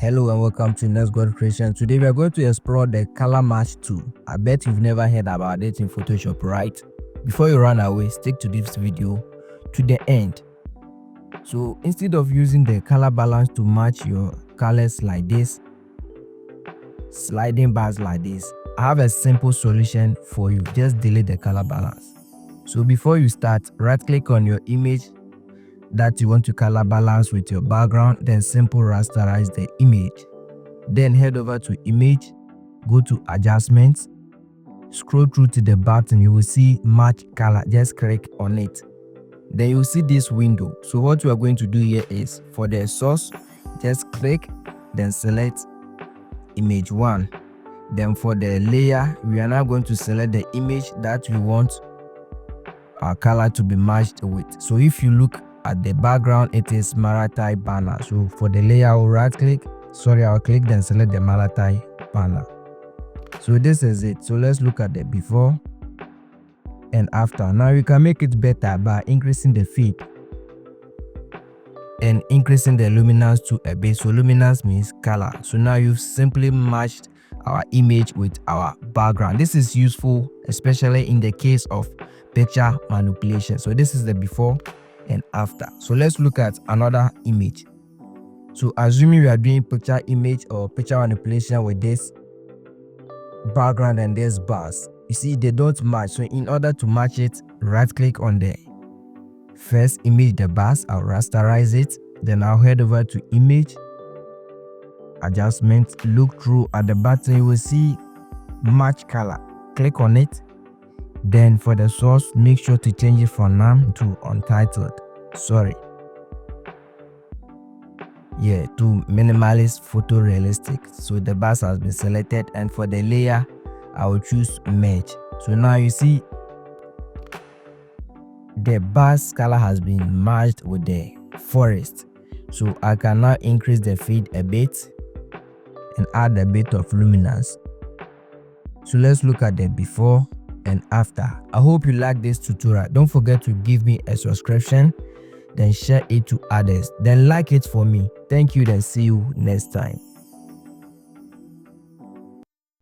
Hello and welcome to Next God Creation. Today we are going to explore the color match tool. I bet you've never heard about it in Photoshop, right? Before you run away, stick to this video to the end. So instead of using the color balance to match your colors like this, sliding bars like this, I have a simple solution for you. Just delete the color balance. So before you start, right click on your image that you want to color balance with your background, then simple rasterize the image. Then head over to image, go to adjustments, scroll through to the button, you will see match color. Just click on it, then you will see this window. So what we are going to do here is, for the source, just click, then select image 1. Then for the layer, we are now going to select the image that we want our color to be matched with. So if you look at the background, it is Marathai banner. So for the layer, I'll I'll click, then select the Marathai banner. So this is it. So let's look at the before and after. Now you can make it better by increasing the feed and increasing the luminance to a bit. So luminance means color. So now you've simply matched our image with our background. This is useful especially in the case of picture manipulation. So this is the before and after. So let's look at another image. So assuming we are doing picture image or picture manipulation with this background and this bars, you see they don't match. So in order to match it, right click on the first image, the bars, I'll rasterize it, then I'll head over to image, adjustment, look through at the button, you will see match color. Click on it. Then for the source, make sure to change it from none to untitled. To minimalist photorealistic. So the bars has been selected, and for the layer, I will choose merge. So now you see the bars color has been merged with the forest. So I can now increase the feed a bit and add a bit of luminance. So let's look at the before and after. I hope you like this tutorial. Don't forget to give me a subscription, then share it to others, then like it for me. Thank you, then see you next time.